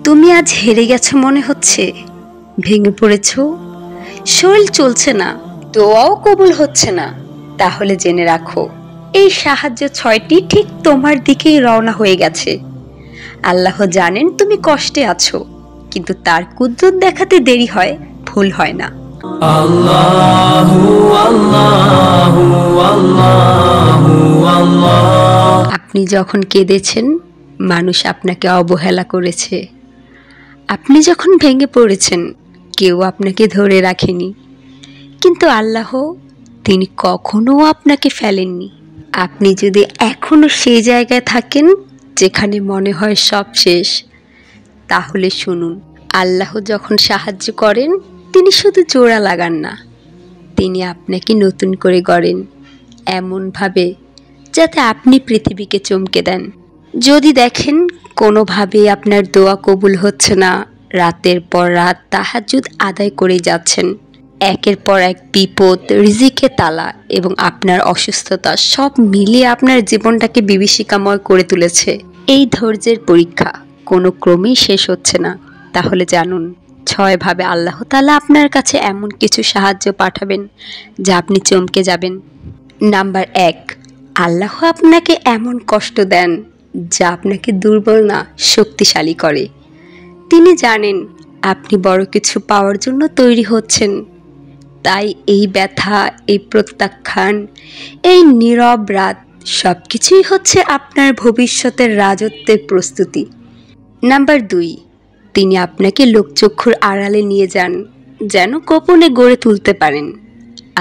তুমি আজ হেরে গেছো মনে হচ্ছে, ভেঙে পড়েছো, শরীর চলছে না, দোয়াও কবুল হচ্ছে না। তাহলে জেনে রাখো, এই সাহায্য 6টি ঠিক তোমার দিকেই রওনা হয়ে গেছে। আল্লাহ জানেন তুমি কষ্টে আছো, কিন্তু তার কুদরত দেখাতে দেরি হয়, ভুল হয় না। আল্লাহু আল্লাহু আল্লাহু আল্লাহ। আপনি যখন কেঁদেছেন, মানুষ আপনাকে অবহেলা করেছে। আপনি যখন ভেঙে পড়েছেন, কেউ আপনাকে ধরে রাখেনি। কিন্তু আল্লাহ, তিনি কখনো আপনাকে ফেলেননি। আপনি যদি এখনো সেই জায়গায় থাকেন যেখানে মনে হয় সব শেষ, তাহলে শুনুন, আল্লাহ যখন সাহায্য করেন, তিনি শুধু জোড়া লাগান না, তিনি আপনাকে নতুন করে গড়েন, এমনভাবে যাতে আপনি পৃথিবীকে চমকে দেন। যদি দেখেন কোনোভাবেই আপনার দোয়া কবুল হচ্ছে না, রাতের পর রাত তাহাজ্জুদ আদায় করে যাচ্ছেন, একের পর এক বিপদ, রিজিকে তালা এবং আপনার অসুস্থতা সব মিলিয়ে আপনার জীবনটাকে বিভীষিকাময় করে তুলেছে, এই ধৈর্যের পরীক্ষা কোনো ক্রমেই শেষ হচ্ছে না, তাহলে জানুন, 6 ভাবে আল্লাহ তাআলা আপনার কাছে এমন কিছু সাহায্য পাঠাবেন যা আপনি চমকে যাবেন। নাম্বার 1, আল্লাহ আপনাকে এমন কষ্ট দেন যা আপনাকে দুর্বল না, শক্তিশালী করে। তিনি জানেন আপনি বড় কিছু পাওয়ার জন্য তৈরি হচ্ছেন, তাই এই ব্যথা, এই প্রত্যাখ্যান, এই নীরব রাত সব কিছুই হচ্ছে আপনার ভবিষ্যতের রাজত্বের প্রস্তুতি। নাম্বার 2, তিনি আপনাকে লোকচক্ষুর আড়ালে নিয়ে যান, যেন গোপনে গড়ে তুলতে পারেন।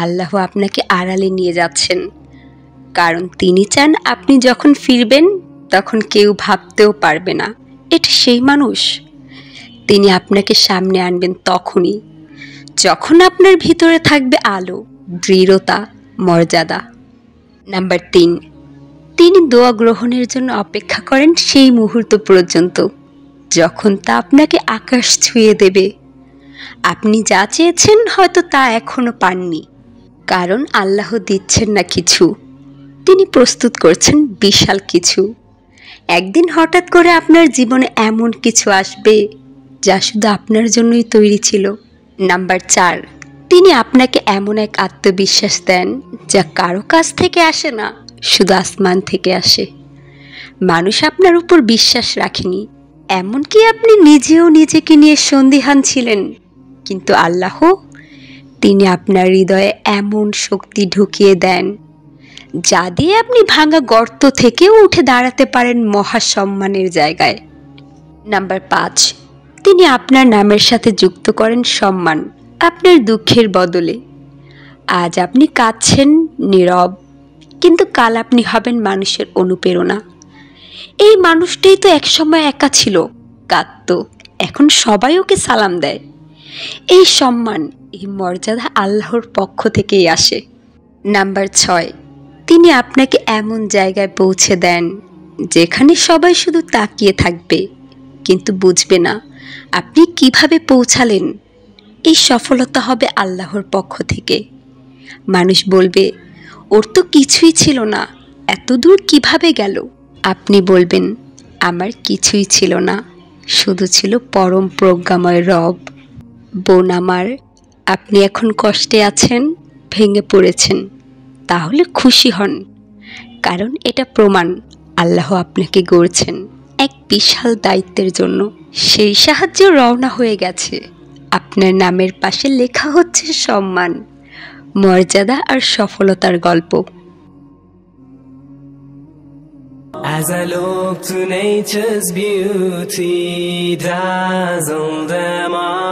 আল্লাহ আপনাকে আড়ালে নিয়ে যাচ্ছেন, কারণ তিনি চান আপনি যখন ফিরবেন তখন কেউ ভাবতেও পারবে না এটা সেই মানুষ। তিনি আপনাকে সামনে আনবেন তখনই যখন আপনার ভিতরে থাকবে আলো, দৃঢ়তা, মর্যাদা। নাম্বার 3, তিনি দোয়া গ্রহণের জন্য অপেক্ষা করেন সেই মুহূর্ত পর্যন্ত যখন তা আপনাকে আকাশ ছুঁয়ে দেবে। আপনি যা চেয়েছেন হয়তো তা এখনো পাননি, কারণ আল্লাহ দিচ্ছেন না কিছু, তিনি প্রস্তুত করছেন বিশাল কিছু। একদিন হঠাৎ করে আপনার জীবনে এমন কিছু আসবে যা শুধু আপনার জন্যই তৈরি ছিল। নাম্বার 4, তিনি আপনাকে এমন এক আত্মবিশ্বাস দেন যা কারো কাছ থেকে আসে না, শুধু আসমান থেকে আসে। মানুষ আপনার উপর বিশ্বাস রাখেনি, এমনকি আপনি নিজেও নিজেকে নিয়ে সন্দিহান ছিলেন, কিন্তু আল্লাহ, তিনি আপনার হৃদয়ে এমন শক্তি ঢুকিয়ে দেন যা দিয়ে আপনি ভাঙা গর্ত থেকেও উঠে দাঁড়াতে পারেন মহাসম্মানের জায়গায়। নাম্বার 5, তিনি আপনার নামের সাথে যুক্ত করেন সম্মান আপনার দুঃখের বদলে। আজ আপনি কাঁদছেন নীরব, কিন্তু কাল আপনি হবেন মানুষের অনুপ্রেরণা। এই মানুষটাই তো একসময় একা ছিল, কাঁদতো, এখন সবাই ওকে সালাম দেয়। এই সম্মান, এই মর্যাদা আল্লাহর পক্ষ থেকেই আসে। নাম্বার 6, তিনি আপনাকে এমন জায়গায় পৌঁছে দেন যেখানে সবাই শুধু তাকিয়ে থাকবে, কিন্তু বুঝবে না আপনি কিভাবে পৌঁছালেন। এই সফলতা হবে আল্লাহর পক্ষ থেকে। মানুষ বলবে, ওর তো কিছুই ছিল না, এত দূর কিভাবে গেল? আপনি বলবেন, আমার কিছুই ছিল না, শুধু ছিল পরম প্রজ্ঞাময় রব। বোন আমার, আপনি এখন কষ্টে আছেন, ভেঙে পড়েছেন, তাহলে খুশি হন, কারণ এটা প্রমাণ আল্লাহ আপনাকে গড়ছেন এক বিশাল দায়িত্বের জন্য। সেই সাহায্য রওনা হয়ে গেছে, আপনার নামের পাশে লেখা হচ্ছে সম্মান, মর্যাদা আর সফলতার গল্প। As I look to nature's beauty, dazzle them all.